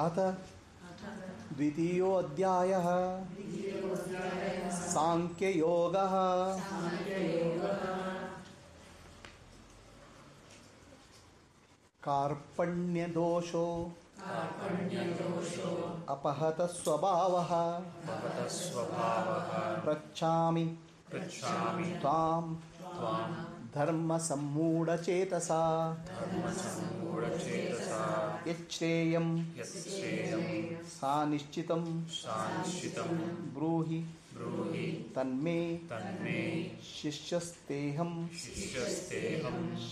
ಅಥ ದ್ವಿತೀಯೋऽಧ್ಯಾಯಃ ಸಾಂಖ್ಯಯೋಗಃ. ಕಾರ್ಪಣ್ಯದೋಷೋ ಅಪಹತ ಸ್ವಭಾವಃ ಪೃಚ್ಛಾಮಿ ತ್ವಾಂ ಧರ್ಮ ಸಮ್ಮೂಢಚೇತಸಾ ಯಚ್ಛ್ರೇಯಂ ಸಾ ನಿಶ್ಚಿತಂ ಬ್ರೂಹಿ ತನ್ಮೇ ಶಿಷ್ಯಸ್ತೇಹಂ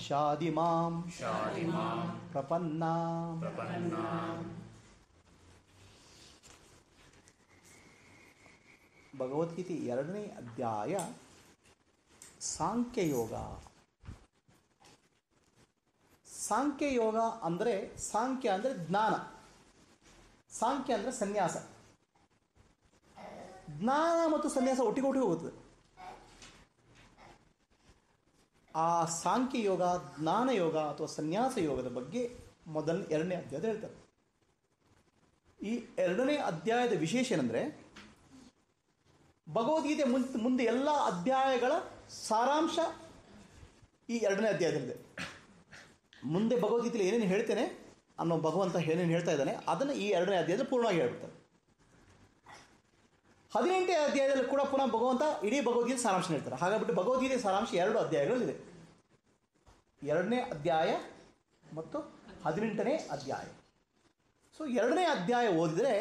ಶಾದಿಮಾಂ ಪ್ರಪನ್ನಾ. ಭಗವದ್ಗೀತೆ 2ನೇ ಅಧ್ಯಾಯ ಸಾಂಖ್ಯಯೋಗ. ಸಾಂಖ್ಯಯೋಗ ಅಂದರೆ, ಸಾಂಖ್ಯ ಅಂದರೆ ಜ್ಞಾನ, ಸಾಂಖ್ಯ ಅಂದರೆ ಸನ್ಯಾಸ. ಜ್ಞಾನ ಮತ್ತು ಸನ್ಯಾಸ ಒಟ್ಟಿಗೆ ಹೋಗುತ್ತದೆ. ಆ ಸಾಂಖ್ಯಯೋಗ, ಜ್ಞಾನಯೋಗ ಅಥವಾ ಸನ್ಯಾಸ ಯೋಗದ ಬಗ್ಗೆ 2ನೇ ಅಧ್ಯಾಯದ ಹೇಳ್ತಾರೆ. ಈ 2ನೇ ಅಧ್ಯಾಯದ ವಿಶೇಷ ಏನಂದರೆ, ಭಗವದ್ಗೀತೆ ಮುಂದೆ ಎಲ್ಲ ಅಧ್ಯಾಯಗಳ ಸಾರಾಂಶ ಈ 2ನೇ ಅಧ್ಯಾಯದಲ್ಲಿದೆ. ಮುಂದೆ ಭಗವದ್ಗೀತೆಯಲ್ಲಿ ಏನೇನು ಹೇಳ್ತೇನೆ ಅನ್ನೋ ಭಗವಂತ ಏನೇನು ಹೇಳ್ತಾ ಇದ್ದಾನೆ ಅದನ್ನು ಈ 2ನೇ ಅಧ್ಯಾಯದಲ್ಲಿ ಪೂರ್ಣವಾಗಿ ಹೇಳ್ಬಿಡ್ತಾರೆ. 18ನೇ ಅಧ್ಯಾಯದಲ್ಲಿ ಕೂಡ ಪುನಃ ಭಗವಂತ ಇಡೀ ಭಗವದ್ಗೀತೆ ಸಾರಾಂಶ ಹೇಳ್ತಾರೆ. ಹಾಗಾಗ್ಬಿಟ್ಟು ಭಗವದ್ಗೀತೆ ಸಾರಾಂಶ 2 ಅಧ್ಯಾಯಗಳಲ್ಲಿದೆ. 2ನೇ ಅಧ್ಯಾಯ ಮತ್ತು 18ನೇ ಅಧ್ಯಾಯ. ಸೊ 2ನೇ ಅಧ್ಯಾಯ ಓದಿದರೆ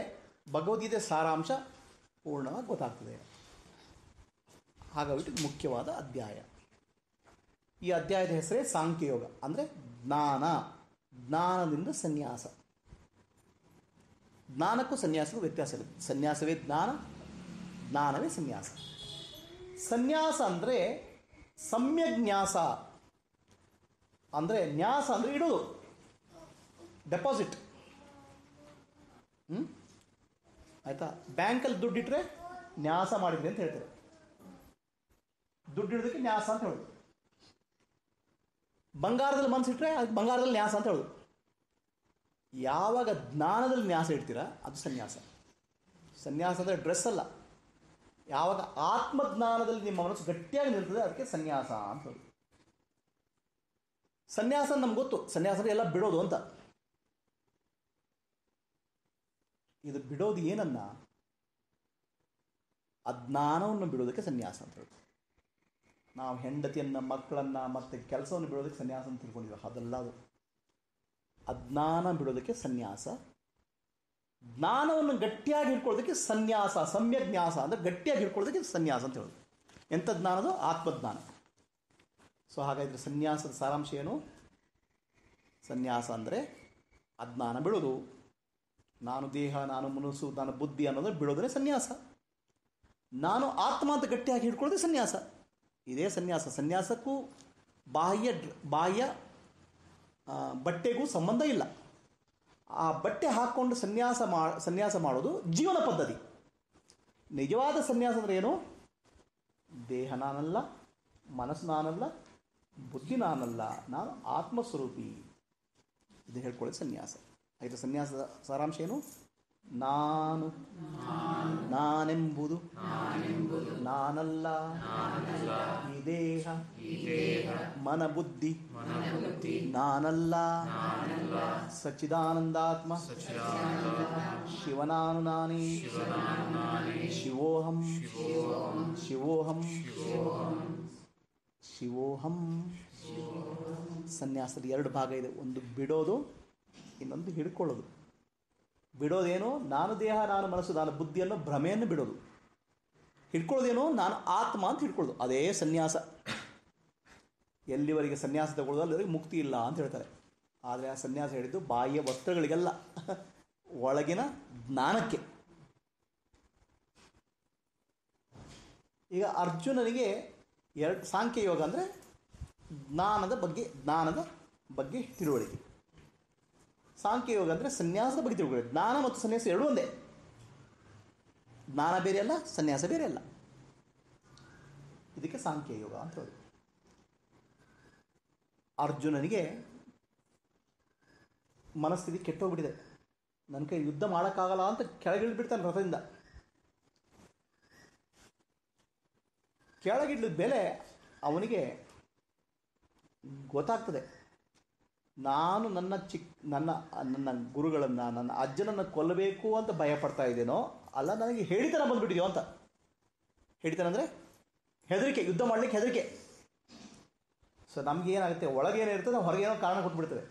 ಭಗವದ್ಗೀತೆ ಸಾರಾಂಶ ಪೂರ್ಣವಾಗಿ ಗೊತ್ತಾಗ್ತದೆ. ಹಾಗಾಗ್ಬಿಟ್ಟು ಮುಖ್ಯವಾದ ಅಧ್ಯಾಯ. ಈ ಅಧ್ಯಾಯದ ಹೆಸರೇ ಸಾಂಖ್ಯಯೋಗ, ಅಂದರೆ ಜ್ಞಾನದಿಂದ ಸನ್ಯಾಸ. ಜ್ಞಾನಕ್ಕೂ ಸನ್ಯಾಸಕ್ಕೂ ವ್ಯತ್ಯಾಸ ಇದೆ. ಸನ್ಯಾಸವೇ ಜ್ಞಾನ, ಜ್ಞಾನವೇ ಸನ್ಯಾಸ. ಸನ್ಯಾಸ ಅಂದರೆ ಸಮ್ಯಜ್ಞಾಸ, ಅಂದರೆ ನ್ಯಾಸ ಅಂದರೆ ಇಡೋದು, ಡೆಪಾಸಿಟ್. ಆಯಿತಾ? ಬ್ಯಾಂಕಲ್ಲಿ ದುಡ್ಡಿಟ್ರೆ ನ್ಯಾಸ ಮಾಡಿದ್ರಿ ಅಂತ ಹೇಳ್ತಾರೆ. ದುಡ್ಡಿಡೋದಕ್ಕೆ ನ್ಯಾಸ ಅಂತ ಹೇಳೋದು. ಬಂಗಾರದಲ್ಲಿ ಮನಸ್ಸಿಟ್ರೆ ಅದಕ್ಕೆ ಬಂಗಾರದಲ್ಲಿ ನ್ಯಾಸ ಅಂತ ಹೇಳೋದು. ಯಾವಾಗ ಜ್ಞಾನದಲ್ಲಿ ನ್ಯಾಸ ಇಡ್ತೀರಾ ಅದು ಸನ್ಯಾಸ. ಸನ್ಯಾಸ ಅಂದರೆ ಡ್ರೆಸ್ ಅಲ್ಲ. ಯಾವಾಗ ಆತ್ಮಜ್ಞಾನದಲ್ಲಿ ನಿಮ್ಮ ಮನಸ್ಸು ಗಟ್ಟಿಯಾಗಿ ನಿಲ್ತದೆ ಅದಕ್ಕೆ ಸನ್ಯಾಸ ಅಂತ ಹೇಳೋದು. ಸನ್ಯಾಸ ನಮ್ಗೆ ಗೊತ್ತು, ಸನ್ಯಾಸ ಅಂದರೆ ಎಲ್ಲ ಬಿಡೋದು ಅಂತ. ಇದು ಬಿಡೋದು ಏನನ್ನ? ಅಜ್ಞಾನವನ್ನು ಬಿಡೋದಕ್ಕೆ ಸನ್ಯಾಸ ಅಂತ ಹೇಳೋದು. ನಾವು ಹೆಂಡತಿಯನ್ನು, ಮಕ್ಕಳನ್ನು, ಮತ್ತು ಕೆಲಸವನ್ನು ಬಿಡೋದಕ್ಕೆ ಸನ್ಯಾಸ ಅಂತ ತಿಳ್ಕೊಂಡಿದ್ದೀವಿ. ಅದಲ್ಲ, ಅದು ಅಜ್ಞಾನ ಬಿಡೋದಕ್ಕೆ ಸನ್ಯಾಸ. ಜ್ಞಾನವನ್ನು ಗಟ್ಟಿಯಾಗಿ ಹಿಡ್ಕೊಳ್ಳೋದಕ್ಕೆ ಸನ್ಯಾಸ, ಸಮ್ಯಜ್ಞಾಸ ಅಂದರೆ ಗಟ್ಟಿಯಾಗಿ ಹಿಡ್ಕೊಳ್ಳೋದಕ್ಕೆ ಸನ್ಯಾಸ ಅಂತ ಹೇಳೋದು. ಎಂಥ ಜ್ಞಾನದು? ಆತ್ಮಜ್ಞಾನ. ಸೊ ಹಾಗಾದರೆ ಸನ್ಯಾಸದ ಸಾರಾಂಶ ಏನು? ಸನ್ಯಾಸ ಅಂದರೆ ಅಜ್ಞಾನ ಬಿಡೋದು. ನಾನು ದೇಹ, ನಾನು ಮನಸ್ಸು, ನಾನು ಬುದ್ಧಿ ಅನ್ನೋದು ಬಿಡೋದ್ರೆ ಸನ್ಯಾಸ. ನಾನು ಆತ್ಮ ಅಂತ ಗಟ್ಟಿಯಾಗಿ ಹಿಡ್ಕೊಳ್ಳೋದೇ ಸನ್ಯಾಸ. ಇದೇ ಸನ್ಯಾಸ. ಸನ್ಯಾಸಕ್ಕೂ ಬಾಹ್ಯ ಬಟ್ಟೆಗೂ ಸಂಬಂಧ ಇಲ್ಲ. ಆ ಬಟ್ಟೆ ಹಾಕ್ಕೊಂಡು ಸನ್ಯಾಸ ಮಾಡೋದು ಜೀವನ ಪದ್ಧತಿ. ನಿಜವಾದ ಸನ್ಯಾಸ ಅಂದರೆ ಏನು? ದೇಹ ನಾನಲ್ಲ, ಮನಸ್ಸು ನಾನಲ್ಲ, ಬುದ್ಧಿ ನಾನಲ್ಲ, ನಾನು ಆತ್ಮಸ್ವರೂಪಿ. ಇದು ಹೇಳ್ಕೊಳ್ಳೋದು ಸನ್ಯಾಸ. ಆಯಿತು? ಸನ್ಯಾಸದ ಸಾರಾಂಶ ಏನು? ನಾನೆಂಬುದು ನಾನಲ್ಲ, ಈ ದೇಹ ಮನಬುದ್ಧಿ ನಾನಲ್ಲ, ಸಚ್ಚಿದಾನಂದಾತ್ಮ ಶಿವನಾನು ನಾನೇ, ಶಿವೋಹಂ ಶಿವೋಹಂ ಶಿವೋಹಂ. ಸನ್ಯಾಸದ 2 ಭಾಗ ಇದೆ. ಒಂದು ಬಿಡೋದು, ಇನ್ನೊಂದು ಹಿಡ್ಕೊಳ್ಳೋದು. ಬಿಡೋದೇನು? ನಾನು ದೇಹ, ನಾನು ಮನಸ್ಸು, ನಾನು ಬುದ್ಧಿಯನ್ನು, ಭ್ರಮೆಯನ್ನು ಬಿಡೋದು. ಹಿಡ್ಕೊಳ್ಳೋದೇನು? ನಾನು ಆತ್ಮ ಅಂತ ಹಿಡ್ಕೊಳ್ಳೋದು. ಅದೇ ಸನ್ಯಾಸ. ಎಲ್ಲಿವರೆಗೆ ಸನ್ಯಾಸ ತಗೊಳ್ಳೋದು ಅಲ್ಲಿವರೆಗೆ ಮುಕ್ತಿ ಇಲ್ಲ ಅಂತ ಹೇಳ್ತಾರೆ. ಆದರೆ ಆ ಸನ್ಯಾಸ ಹೇಳಿದ್ದು ಬಾಹ್ಯ ವಸ್ತ್ರಗಳಿಗೆಲ್ಲ, ಒಳಗಿನ ಜ್ಞಾನಕ್ಕೆ. ಈಗ ಅರ್ಜುನನಿಗೆ ಸಾಂಖ್ಯಯೋಗ ಅಂದರೆ ಜ್ಞಾನದ ಬಗ್ಗೆ ತಿಳುವಳಿಕೆ. ಸಾಂಖ್ಯಯೋಗ ಅಂದರೆ ಸನ್ಯಾಸದ ಬಗ್ಗೆ ತಿಳ್ಕೊಳ್ಳಿ. ಜ್ಞಾನ ಮತ್ತು ಸನ್ಯಾಸ ಎರಡೂ ಒಂದೇ. ಜ್ಞಾನ ಬೇರೆ ಅಲ್ಲ, ಸನ್ಯಾಸ ಬೇರೆ ಅಲ್ಲ. ಇದಕ್ಕೆ ಸಾಂಖ್ಯಯೋಗ ಅಂತ ಹೇಳಿ. ಅರ್ಜುನನಿಗೆ ಮನಸ್ಥಿತಿ ಕೆಟ್ಟೋಗ್ಬಿಟ್ಟಿದೆ. ನನ್ನ ಕೈ ಯುದ್ಧ ಮಾಡೋಕ್ಕಾಗಲ್ಲ ಅಂತ ಕೆಳಗಿಳಿದ್ಬಿಡ್ತಾನೆ ರಥದಿಂದ. ಕೆಳಗಿಳಿದ ಮೇಲೆ ಅವನಿಗೆ ಗೊತ್ತಾಗ್ತದೆ, ನಾನು ನನ್ನ ಗುರುಗಳನ್ನು, ನನ್ನ ಅಜ್ಜನನ್ನು ಕೊಲ್ಲಬೇಕು ಅಂತ ಭಯಪಡ್ತಾ ಇದ್ದೇನೋ ಅಲ್ಲ ನನಗೆ ಹೇಳಿತನ ಬಂದುಬಿಟ್ಟಿದೆಯೋ ಅಂತ. ಹೇಳಿತನ ಅಂದರೆ ಹೆದರಿಕೆ, ಯುದ್ಧ ಮಾಡಲಿಕ್ಕೆ ಹೆದರಿಕೆ. ಸೊ ನಮ್ಗೆ ಏನಾಗುತ್ತೆ, ಒಳಗೇನೋ ಇರ್ತದೆ, ಹೊರಗೇನೋ ಕಾರಣ ಕೊಟ್ಬಿಡ್ತದೆ.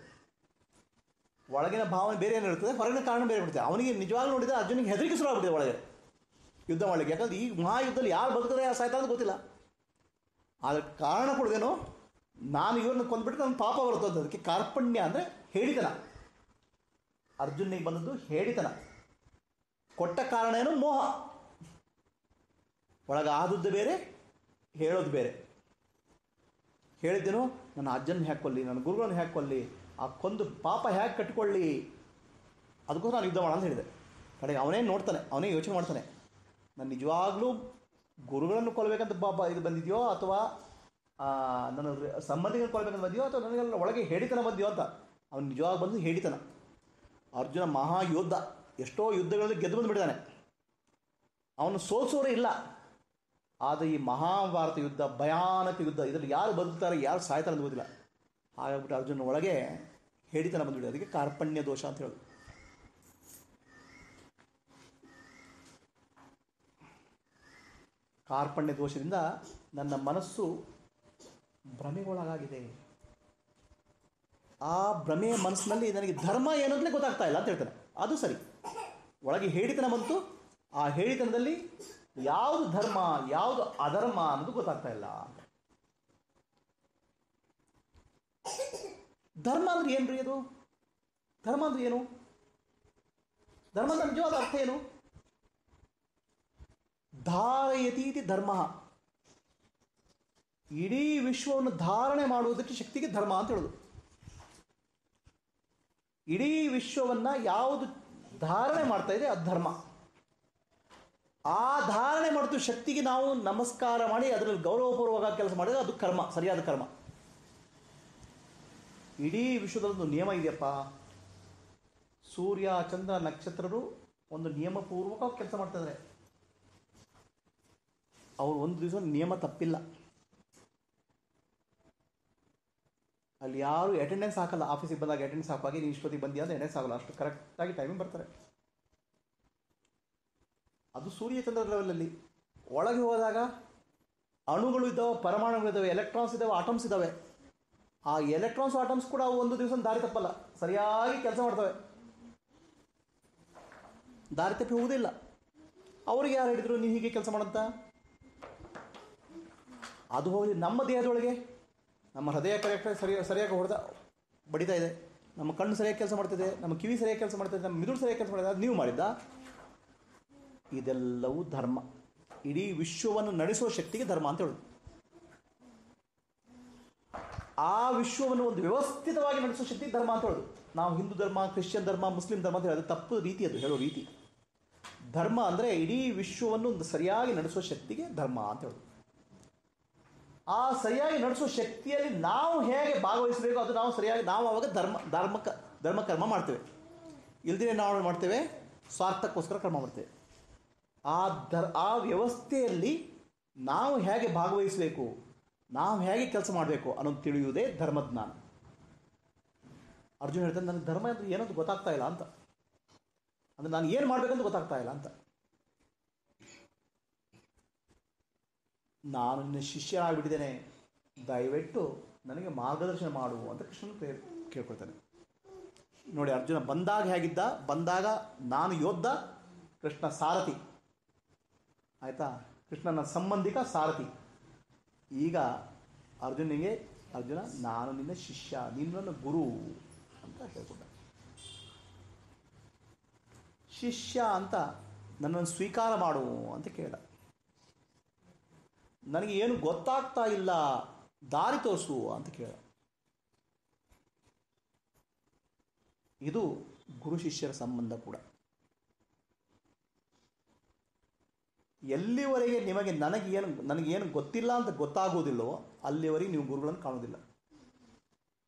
ಒಳಗಿನ ಭಾವನೆ ಬೇರೆ ಏನೋ ಇರ್ತದೆ, ಹೊರಗಿನ ಕಾರಣ ಬೇರೆ ಬಿಡ್ತದೆ. ಅವನಿಗೆ ನಿಜವಾಗ್ಲೂ ನೋಡಿದರೆ ಅರ್ಜುನಿಗೆ ಹೆದರಿಕೆ ಶುರು ಆಗ್ಬಿಟ್ಟಿದೆ ಒಳಗೆ ಯುದ್ಧ ಮಾಡಲಿಕ್ಕೆ. ಯಾಕಂದ್ರೆ ಈ ಮಹಾಯುದ್ಧದಲ್ಲಿ ಯಾರು ಬದುಕಿದ್ರೆ ಯಾರು ಸಾಯ್ತಾ ಅಂತ ಗೊತ್ತಿಲ್ಲ. ಆದರೆ ಕಾರಣ ಕೊಡೋದೇನೋ, ನಾನು ಇವ್ರನ್ನ ಕೊಂದ್ಬಿಟ್ಟು ನನ್ನ ಪಾಪ ಬರುತ್ತೆ. ಅದಕ್ಕೆ ಕಾರ್ಪಣ್ಯ ಅಂದರೆ ಹೇಳಿತನ. ಅರ್ಜುನಿಗೆ ಬಂದದ್ದು ಹೇಳಿತನ. ಕೊಟ್ಟ ಕಾರಣ ಏನು? ಮೋಹ. ಒಳಗೆ ಆದದ್ದು ಬೇರೆ, ಹೇಳೋದು ಬೇರೆ. ಹೇಳಿದ್ದೇನೋ, ನನ್ನ ಅಜ್ಜನ ಹ್ಯಾಕೆ ಕೊಲ್ಲಿ, ನನ್ನ ಗುರುಗಳನ್ನು ಹ್ಯಾಕೆ ಕೊಲ್ಲಿ, ಆ ಕೊಂದು ಪಾಪ ಹ್ಯಾಕೆ ಕಟ್ಕೊಳ್ಳಿ, ಅದಕ್ಕೋಸ್ಕರ ನಾನು ಯುದ್ಧ ಮಾಡೋಣ ಅಂತ ಹೇಳಿದೆ. ಕಡೆಗೆ ಅವನೇ ನೋಡ್ತಾನೆ, ಅವನೇ ಯೋಚನೆ ಮಾಡ್ತಾನೆ, ನಾನು ನಿಜವಾಗ್ಲೂ ಗುರುಗಳನ್ನು ಕೊಲ್ಲಬೇಕಂತ ಇದು ಬಂದಿದೆಯೋ, ಅಥವಾ ನನ್ನ ಸಂಬಂಧಿಗಳನ್ನು ಕೊಲ್ಲಬೇಕಂತ ಬಂದಿದೆಯೋ, ಅಥವಾ ನನಗೆಲ್ಲ ಒಳಗೆ ಹೇಳಿತನ ಬಂದಿಯೋ ಅಂತ. ಅವನು ನಿಜವಾಗಿ ಬಂದು ಹೇಳಿತನ. ಅರ್ಜುನ ಮಹಾಯೋದ್ಧ, ಎಷ್ಟೋ ಯುದ್ಧಗಳಲ್ಲಿ ಗೆದ್ದು ಬಂದುಬಿಟ್ಟಿದ್ದಾನೆ, ಅವನು ಸೋಲ್ಸೋರೇ ಇಲ್ಲ. ಆದರೆ ಈ ಮಹಾಭಾರತ ಯುದ್ಧ ಭಯಾನಕ ಯುದ್ಧ, ಇದರಲ್ಲಿ ಯಾರು ಬದುಕ್ತಾರೆ ಯಾರು ಸಾಯ್ತಾರೆ ಅಂತ ಗೊತ್ತಿಲ್ಲ. ಹಾಗಾಗ್ಬಿಟ್ಟು ಅರ್ಜುನ ಒಳಗೆ ಹೇಳಿತನ ಬಂದುಬಿಡಿ. ಅದಕ್ಕೆ ಕಾರ್ಪಣ್ಯ ದೋಷ ಅಂತ ಹೇಳೋದು. ಕಾರ್ಪಣ್ಯ ದೋಷದಿಂದ ನನ್ನ ಮನಸ್ಸು ಭ್ರಮೆಗೊಳಗಾಗಿದೆ. ಆ ಭ್ರಮೆಯ ಮನಸ್ಸಿನಲ್ಲಿ ನನಗೆ ಧರ್ಮ ಏನು ಅಂತಲೇ ಗೊತ್ತಾಗ್ತಾ ಇಲ್ಲ ಅಂತ ಹೇಳ್ತಾನೆ. ಅದು ಸರಿ, ಒಳಗೆ ಹೇಳಿತನ ಬಂತು. ಆ ಹೇಳಿತನದಲ್ಲಿ ಯಾವುದು ಧರ್ಮ ಯಾವುದು ಅಧರ್ಮ ಅನ್ನೋದು ಗೊತ್ತಾಗ್ತಾ ಇಲ್ಲ. ಧರ್ಮ ಅಂದ್ರೆ ಏನ್ರಿ? ಅದು ಧರ್ಮ ಅಂದ್ರೆ ಏನು? ಧರ್ಮದ ನಿಜವಾದ ಅರ್ಥ ಏನು? ಧಾರಯತೀತಿ ಧರ್ಮ. ಇಡೀ ವಿಶ್ವವನ್ನು ಧಾರಣೆ ಮಾಡುವುದಕ್ಕೆ ಶಕ್ತಿಗೆ ಧರ್ಮ ಅಂತ ಹೇಳೋದು. ಇಡೀ ವಿಶ್ವವನ್ನು ಯಾವುದು ಧಾರಣೆ ಮಾಡ್ತಾ ಇದೆ ಅದು ಧರ್ಮ. ಆ ಧಾರಣೆ ಮಾಡಿದ ಶಕ್ತಿಗೆ ನಾವು ನಮಸ್ಕಾರ ಮಾಡಿ ಅದರಲ್ಲಿ ಗೌರವಪೂರ್ವಕ ಕೆಲಸ ಮಾಡಿದ್ರೆ ಅದು ಕರ್ಮ, ಸರಿಯಾದ ಕರ್ಮ. ಇಡೀ ವಿಶ್ವದಲ್ಲೊಂದು ನಿಯಮ ಇದೆಯಪ್ಪ. ಸೂರ್ಯ ಚಂದ್ರ ನಕ್ಷತ್ರರು ಒಂದು ನಿಯಮಪೂರ್ವಕ ಕೆಲಸ ಮಾಡ್ತಿದ್ದಾರೆ. ಅವರು ಒಂದು ದಿವಸ ನಿಯಮ ತಪ್ಪಿಲ್ಲ. ಅಲ್ಲಿ ಯಾರು ಅಟೆಂಡೆನ್ಸ್ ಹಾಕಲ್ಲ. ಆಫೀಸಿಗೆ ಬಂದಾಗ ಅಟೆಂಡೆನ್ಸ್ ಹಾಕುವಾಗಿ ನೀವು ಇಷ್ಟೊತ್ತಿಗೆ ಬಂದಿ ಅಂತ ಅಟೆಂಡೆನ್ಸ್ ಆಗಲ್ಲ. ಅಷ್ಟು ಕರೆಕ್ಟಾಗಿ ಟೈಮಿಂಗ್ ಬರ್ತಾರೆ. ಅದು ಸೂರ್ಯ ಚಂದ್ರ ಲೆವೆಲಲ್ಲಿ. ಒಳಗೆ ಹೋದಾಗ ಅಣುಗಳು ಇದ್ದಾವೆ, ಪರಮಾಣುಗಳಿದ್ದಾವೆ, ಎಲೆಕ್ಟ್ರಾನ್ಸ್ ಇದ್ದಾವೆ, ಆಟಮ್ಸ್ ಇದ್ದಾವೆ. ಆ ಎಲೆಕ್ಟ್ರಾನ್ಸ್ ಆಟಮ್ಸ್ ಕೂಡ ಅವು ಒಂದು ದಿವಸ ದಾರಿ ತಪ್ಪಲ್ಲ, ಸರಿಯಾಗಿ ಕೆಲಸ ಮಾಡ್ತವೆ, ದಾರಿ ತಪ್ಪಿ ಹೋಗುವುದಿಲ್ಲ. ಅವ್ರಿಗೆ ಯಾರು ಹೇಳಿದ್ರು ನೀವು ಹೀಗೆ ಕೆಲಸ ಮಾಡಂತ? ಅದು ಹೋಗಿ ನಮ್ಮ ದೇಹದೊಳಗೆ ನಮ್ಮ ಹೃದಯ ಕರೆಕ್ಟಾಗಿ ಸರಿಯಾಗಿ ಬಡಿತಾ ಇದೆ, ನಮ್ಮ ಕಣ್ಣು ಸರಿಯಾಗಿ ಕೆಲಸ ಮಾಡ್ತಿದೆ, ನಮ್ಮ ಕಿವಿ ಸರಿಯಾಗಿ ಕೆಲಸ ಮಾಡ್ತಿದೆ, ನಮ್ಮ ಮಿದುಳು ಸರಿಯಾಗಿ ಕೆಲಸ ಮಾಡ್ತಿದೆ. ಅದು ನೀವು ಮಾಡಿದ್ದ? ಇದೆಲ್ಲವೂ ಧರ್ಮ. ಇಡೀ ವಿಶ್ವವನ್ನು ನಡೆಸುವ ಶಕ್ತಿಗೆ ಧರ್ಮ ಅಂತ ಹೇಳೋದು. ಆ ವಿಶ್ವವನ್ನು ಒಂದು ವ್ಯವಸ್ಥಿತವಾಗಿ ನಡೆಸುವ ಶಕ್ತಿ ಧರ್ಮ ಅಂತ ಹೇಳೋದು. ನಾವು ಹಿಂದೂ ಧರ್ಮ, ಕ್ರಿಶ್ಚಿಯನ್ ಧರ್ಮ, ಮುಸ್ಲಿಂ ಧರ್ಮ ಅಂತ ಹೇಳೋದು ತಪ್ಪು ರೀತಿ, ಅದು ಹೇಳೋ ರೀತಿ. ಧರ್ಮ ಅಂದರೆ ಇಡೀ ವಿಶ್ವವನ್ನು ಒಂದು ಸರಿಯಾಗಿ ನಡೆಸುವ ಶಕ್ತಿಗೆ ಧರ್ಮ ಅಂತ ಹೇಳೋದು. ಆ ಸರಿಯಾಗಿ ನಡೆಸುವ ಶಕ್ತಿಯಲ್ಲಿ ನಾವು ಹೇಗೆ ಭಾಗವಹಿಸಬೇಕು ಅದು ನಾವು ಸರಿಯಾಗಿ ನಾವು ಅವಾಗ ಧರ್ಮಕರ್ಮ ಮಾಡ್ತೇವೆ. ಇಲ್ದಿನೇ ನಾವು ಮಾಡ್ತೇವೆ, ಸ್ವಾರ್ಥಕ್ಕೋಸ್ಕರ ಕರ್ಮ ಮಾಡ್ತೇವೆ. ಆ ವ್ಯವಸ್ಥೆಯಲ್ಲಿ ನಾವು ಹೇಗೆ ಭಾಗವಹಿಸಬೇಕು, ನಾವು ಹೇಗೆ ಕೆಲಸ ಮಾಡಬೇಕು ಅನ್ನೋದು ತಿಳಿಯುವುದೇ ಧರ್ಮಜ್ಞಾನ. ಅರ್ಜುನ ಹೇಳ್ತಾನೆ, ನನಗೆ ಧರ್ಮ ಅಂದರೆ ಏನಂತ ಗೊತ್ತಾಗ್ತಾ ಇಲ್ಲ ಅಂತ. ಅಂದರೆ ನಾನು ಏನು ಮಾಡಬೇಕಂತ ಗೊತ್ತಾಗ್ತಾ ಇಲ್ಲ ಅಂತ. ನಾನು ನಿನ್ನ ಶಿಷ್ಯನಾಗಿಬಿಟ್ಟಿದ್ದೇನೆ, ದಯವಿಟ್ಟು ನನಗೆ ಮಾರ್ಗದರ್ಶನ ಮಾಡು ಅಂತ ಕೃಷ್ಣನ ಕೇಳ್ಕೊಳ್ತಾನೆ. ನೋಡಿ, ಅರ್ಜುನ ಬಂದಾಗ ಹೇಗಿದ್ದ? ಬಂದಾಗ ನಾನು ಯೋದ್ಧ, ಕೃಷ್ಣ ಸಾರಥಿ. ಆಯಿತಾ? ಕೃಷ್ಣನ ಸಂಬಂಧಿಕ ಸಾರಥಿ. ಈಗ ಅರ್ಜುನ ನಾನು ನಿನ್ನ ಶಿಷ್ಯ, ನೀನು ನನ್ನ ಗುರು ಅಂತ ಹೇಳ್ಕೊಂಡ. ಶಿಷ್ಯ ಅಂತ ನನ್ನನ್ನು ಸ್ವೀಕಾರ ಮಾಡು ಅಂತ ಕೇಳ. ನನಗೆ ಏನು ಗೊತ್ತಾಗ್ತಾ ಇಲ್ಲ, ದಾರಿ ತೋರಿಸು ಅಂತ ಕೇಳ. ಇದು ಗುರು ಶಿಷ್ಯರ ಸಂಬಂಧ ಕೂಡ. ಎಲ್ಲಿವರೆಗೆ ನನಗೇನು ಗೊತ್ತಿಲ್ಲ ಅಂತ ಗೊತ್ತಾಗೋದಿಲ್ಲವೋ ಅಲ್ಲಿವರೆಗೆ ನೀವು ಗುರುಗಳನ್ನು ಕಾಣೋದಿಲ್ಲ.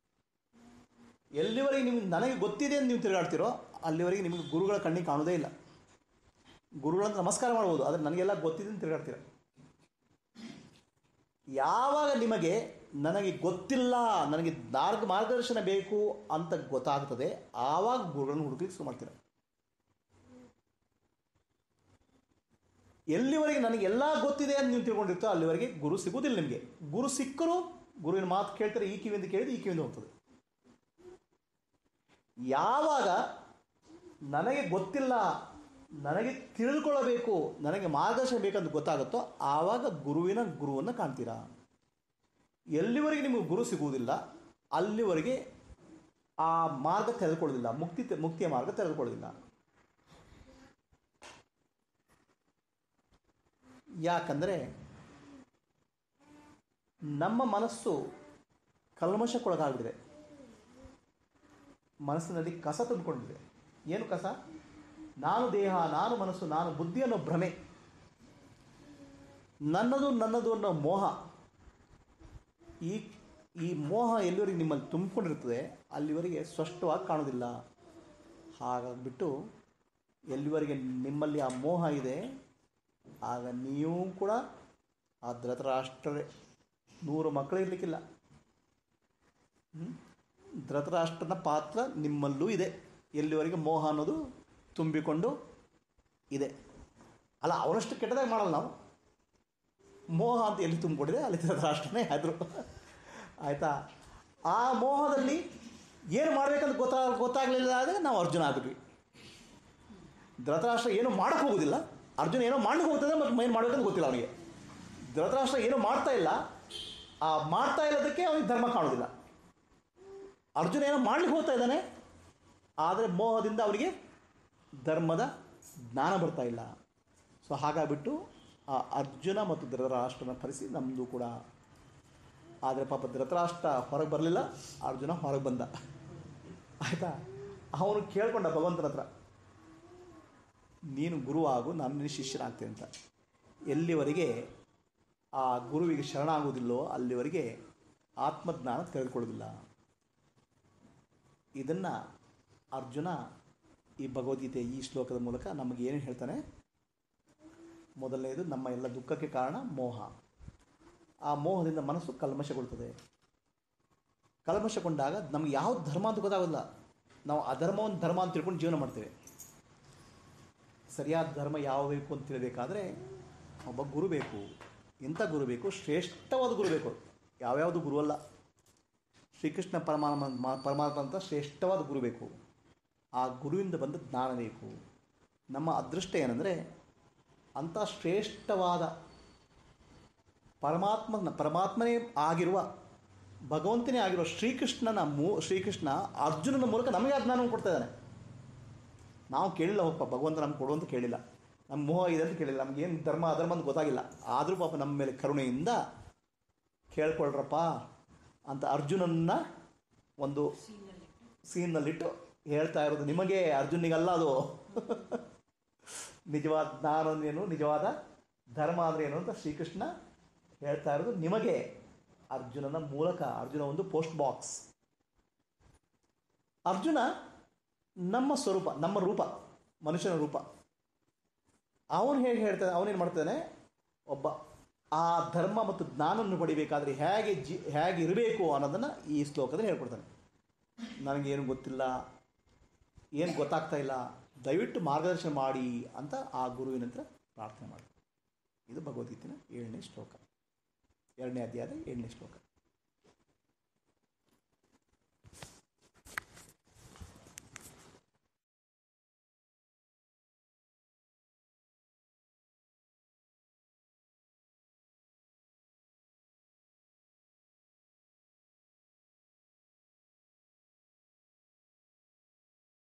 ಎಲ್ಲಿವರೆಗೆ ನಿಮ್ಗೆ ನನಗೆ ಗೊತ್ತಿದೆ ಅಂತ ನೀವು ತಿರುಗಾಡ್ತಿರೋ ಅಲ್ಲಿವರೆಗೆ ನಿಮಗೆ ಗುರುಗಳ ಕಣ್ಣಿಗೆ ಕಾಣೋದೇ ಇಲ್ಲ. ಗುರುಗಳಂತ ನಮಸ್ಕಾರ ಮಾಡ್ಬೋದು, ಆದರೆ ನನಗೆಲ್ಲ ಗೊತ್ತಿದೆ ಅಂತ ತಿರುಗಾಡ್ತೀರ. ಯಾವಾಗ ನಿಮಗೆ ನನಗೆ ಗೊತ್ತಿಲ್ಲ, ನನಗೆ ಮಾರ್ಗದರ್ಶನ ಬೇಕು ಅಂತ ಗೊತ್ತಾಗ್ತದೆ, ಆವಾಗ ಗುರುಗಳನ್ನು ಹುಡುಕ್ಲಿಕ್ಕೆ ಶುರು ಮಾಡ್ತೀರ. ಎಲ್ಲಿವರೆಗೆ ನನಗೆಲ್ಲ ಗೊತ್ತಿದೆ ಅಂತ ನೀವು ತಿಳ್ಕೊಂಡಿರ್ತೀರೋ ಅಲ್ಲಿವರೆಗೆ ಗುರು ಸಿಗೋದಿಲ್ಲ ನಿಮಗೆ. ಗುರು ಸಿಕ್ಕರೂ ಗುರುವಿನ ಮಾತು ಕೇಳ್ತಾರೆ, ಈ ಕಿವಿಯಿಂದ ಕೇಳಿದ್ರೆ ಈ ಕಿವಿಯಿಂದ ಹೋಗ್ತದೆ. ಯಾವಾಗ ನನಗೆ ಗೊತ್ತಿಲ್ಲ, ನನಗೆ ತಿಳಿದುಕೊಳ್ಳಬೇಕು, ನನಗೆ ಮಾರ್ಗದರ್ಶನ ಬೇಕಂತ ಗೊತ್ತಾಗುತ್ತೋ ಆವಾಗ ಗುರುವನ್ನು ಕಾಣ್ತೀರಾ. ಎಲ್ಲಿವರೆಗೆ ನಿಮಗೆ ಗುರು ಸಿಗುವುದಿಲ್ಲ ಅಲ್ಲಿವರೆಗೆ ಆ ಮಾರ್ಗ ತೆರೆದುಕೊಳ್ಳೋದಿಲ್ಲ, ಮುಕ್ತಿಯ ಮಾರ್ಗ ತೆರೆದುಕೊಳ್ಳೋದಿಲ್ಲ. ಯಾಕಂದರೆ ನಮ್ಮ ಮನಸ್ಸು ಕಲ್ಮಶಕ್ಕೊಳಗಾಗ್ಬಿಟ್ಟಿದೆ. ಮನಸ್ಸಿನಲ್ಲಿ ಕಸ ತುಂಬಿಕೊಂಡಿದೆ. ಏನು ಕಸ? ನಾನು ದೇಹ, ನಾನು ಮನಸ್ಸು, ನಾನು ಬುದ್ಧಿ ಅನ್ನೋ ಭ್ರಮೆ, ನನ್ನದು ಅನ್ನೋ ಮೋಹ. ಈ ಮೋಹ ಎಲ್ಲಿವರೆಗೆ ನಿಮ್ಮಲ್ಲಿ ತುಂಬಿಕೊಂಡಿರ್ತದೆ ಅಲ್ಲಿವರೆಗೆ ಸ್ಪಷ್ಟವಾಗಿ ಕಾಣೋದಿಲ್ಲ. ಹಾಗಾಗ್ಬಿಟ್ಟು ಎಲ್ಲಿವರೆಗೆ ನಿಮ್ಮಲ್ಲಿ ಆ ಮೋಹ ಇದೆ ಆಗ ನೀವು ಕೂಡ ಆ ಧೃತರಾಷ್ಟ್ರರೇ. 100 ಮಕ್ಕಳು ಇರಲಿಕ್ಕಿಲ್ಲ. ಧೃತರಾಷ್ಟ್ರನ ಪಾತ್ರ ನಿಮ್ಮಲ್ಲೂ ಇದೆ ಎಲ್ಲಿವರೆಗೆ ಮೋಹ ಅನ್ನೋದು ತುಂಬಿಕೊಂಡು ಇದೆ. ಅಲ್ಲ, ಅವನಷ್ಟು ಕೆಟ್ಟದಾಗಿ ಮಾಡಲ್ಲ ನಾವು. ಮೋಹ ಅಂತ ಎಲ್ಲಿ ತುಂಬಿಕೊಂಡಿದೆ ಅಲ್ಲಿ ಧೃತರಾಷ್ಟ್ರನೇ ಆದರು. ಆಯಿತಾ? ಆ ಮೋಹದಲ್ಲಿ ಏನು ಮಾಡಬೇಕಂತ ಗೊತ್ತಾಗಲಿಲ್ಲ ಆದರೆ ನಾವು ಅರ್ಜುನ ಆಗ್ಬಿಟ್ವಿ. ಧೃತರಾಷ್ಟ್ರ ಏನು ಮಾಡೋಕ್ಕೆ ಹೋಗೋದಿಲ್ಲ, ಅರ್ಜುನ ಏನೋ ಮಾಡ್ಲಿಕ್ಕೆ ಹೋಗ್ತದೆ, ಮತ್ತು ಏನು ಮಾಡಬೇಕಂತ ಗೊತ್ತಿಲ್ಲ ಅವನಿಗೆ. ಧೃತರಾಷ್ಟ್ರ ಏನೂ ಮಾಡ್ತಾ ಇಲ್ಲ, ಆ ಮಾಡ್ತಾ ಇರೋದಕ್ಕೆ ಅವನಿಗೆ ಧರ್ಮ ಕಾಣೋದಿಲ್ಲ. ಅರ್ಜುನ ಏನೋ ಮಾಡ್ಲಿಕ್ಕೆ ಹೋಗ್ತಾ ಇದ್ದಾನೆ, ಆದರೆ ಮೋಹದಿಂದ ಅವನಿಗೆ ಧರ್ಮದ ಜ್ಞಾನ ಬರ್ತಾ ಇಲ್ಲ. ಸೊ ಹಾಗಾಗಿಬಿಟ್ಟು ಆ ಅರ್ಜುನ ಮತ್ತು ಧೃತರಾಷ್ಟ್ರನ ಪರಿಸ್ಥಿತಿ ನಮ್ಮದು ಕೂಡ. ಆದರೆ ಪಾಪ ಧೃತರಾಷ್ಟ್ರ ಹೊರಗೆ ಬರಲಿಲ್ಲ, ಅರ್ಜುನ ಹೊರಗೆ ಬಂದ. ಆಯಿತಾ? ಅವನು ಕೇಳ್ಕೊಂಡ ಭಗವಂತನ ಹತ್ರ, ನೀನು ಗುರು ಆಗು, ನಾನು ನಿನ್ನ ಶಿಷ್ಯನಾಗ್ತೇನೆ ಅಂತ. ಎಲ್ಲಿವರೆಗೆ ಆ ಗುರುವಿಗೆ ಶರಣಾಗುವುದಿಲ್ಲೋ ಅಲ್ಲಿವರೆಗೆ ಆತ್ಮಜ್ಞಾನ ತೆಗೆದುಕೊಳ್ಳೋದಿಲ್ಲ. ಇದನ್ನು ಅರ್ಜುನ ಈ ಭಗವದ್ಗೀತೆ ಈ ಶ್ಲೋಕದ ಮೂಲಕ ನಮಗೆ ಏನು ಹೇಳ್ತಾನೆ? ಮೊದಲನೇದು, ನಮ್ಮ ಎಲ್ಲ ದುಃಖಕ್ಕೆ ಕಾರಣ ಮೋಹ. ಆ ಮೋಹದಿಂದ ಮನಸ್ಸು ಕಲ್ಮಶಗೊಳ್ತದೆ. ಕಲ್ಮಶಗೊಂಡಾಗ ನಮಗೆ ಯಾವ ಧರ್ಮ ಅಂತ ಗೊತ್ತಾಗೋದಿಲ್ಲ. ನಾವು ಅಧರ್ಮವನ್ನು ಧರ್ಮ ಅಂತ ತಿಳ್ಕೊಂಡು ಜೀವನ ಮಾಡ್ತೇವೆ. ಸರಿಯಾದ ಧರ್ಮ ಯಾವ ಬೇಕು ಅಂತ ತಿಳಬೇಕಾದ್ರೆ ಒಬ್ಬ ಗುರು ಬೇಕು. ಎಂಥ ಗುರು ಬೇಕು? ಶ್ರೇಷ್ಠವಾದ ಗುರು ಬೇಕು. ಯಾವ್ಯಾವುದು ಗುರು ಅಲ್ಲ, ಶ್ರೀಕೃಷ್ಣ ಪರಮಾತ್ಮ ಅಂತ ಶ್ರೇಷ್ಠವಾದ ಗುರು ಬೇಕು. ಆ ಗುರುವಿಂದ ಬಂದ ಜ್ಞಾನ ಬೇಕು. ನಮ್ಮ ಅದೃಷ್ಟ ಏನಂದರೆ ಅಂಥ ಶ್ರೇಷ್ಠವಾದ ಪರಮಾತ್ಮನೇ ಆಗಿರುವ, ಭಗವಂತನೇ ಆಗಿರುವ ಶ್ರೀಕೃಷ್ಣ ಅರ್ಜುನನ ಮೂಲಕ ನಮಗೆ ಆ ಜ್ಞಾನವನ್ನು ಕೊಡ್ತಾ ಇದ್ದಾನೆ. ನಾವು ಕೇಳಿಲ್ಲ, ಹೋಗಪ್ಪ ಭಗವಂತ ನಮ್ಗೆ ಕೊಡು ಅಂತ ಕೇಳಿಲ್ಲ, ನಮ್ಮ ಮೋಹ ಇದೆ ಅಂತ ಕೇಳಿಲ್ಲ, ನಮಗೇನು ಧರ್ಮ ಅಧರ್ಮ ಅಂತ ಗೊತ್ತಾಗಿಲ್ಲ. ಆದರೂ ಪಾಪ ನಮ್ಮ ಮೇಲೆ ಕರುಣೆಯಿಂದ ಕೇಳ್ಕೊಳ್ರಪ್ಪ ಅಂತ ಅರ್ಜುನನ್ನ ಒಂದು ಸೀನ್ನಲ್ಲಿಟ್ಟು ಹೇಳ್ತಾ ಇರೋದು ನಿಮಗೆ, ಅರ್ಜುನಿಗಲ್ಲ ಅದು. ನಿಜವಾದ ಜ್ಞಾನ ಅಂದ್ರೇನು, ನಿಜವಾದ ಧರ್ಮ ಅಂದರೆ ಏನು ಅಂತ ಶ್ರೀಕೃಷ್ಣ ಹೇಳ್ತಾ ಇರೋದು ನಿಮಗೆ, ಅರ್ಜುನನ ಮೂಲಕ. ಅರ್ಜುನ ಒಂದು ಪೋಸ್ಟ್ ಬಾಕ್ಸ್. ಅರ್ಜುನ ನಮ್ಮ ಸ್ವರೂಪ, ನಮ್ಮ ರೂಪ, ಮನುಷ್ಯನ ರೂಪ. ಅವನು ಹೇಗೆ ಹೇಳ್ತಾನೆ, ಅವನೇನು ಮಾಡ್ತಾನೆ? ಒಬ್ಬ ಆ ಧರ್ಮ ಮತ್ತು ಜ್ಞಾನವನ್ನು ಪಡಿಬೇಕಾದ್ರೆ ಹೇಗೆ ಇರಬೇಕು ಅನ್ನೋದನ್ನು ಈ ಶ್ಲೋಕದಲ್ಲಿ ಹೇಳ್ಕೊಡ್ತಾನೆ. ನನಗೇನು ಗೊತ್ತಿಲ್ಲ, ಏನು ಗೊತ್ತಾಗ್ತಾ ಇಲ್ಲ, ದಯವಿಟ್ಟು ಮಾರ್ಗದರ್ಶನ ಮಾಡಿ ಅಂತ ಆ ಗುರುವಿನ ಹತ್ರ ಪ್ರಾರ್ಥನೆ ಮಾಡಿ. ಇದು ಭಗವದ್ಗೀತೆಯ 7ನೇ ಶ್ಲೋಕ, 2ನೇ ಅಧ್ಯಾಯದ 7ನೇ ಶ್ಲೋಕ.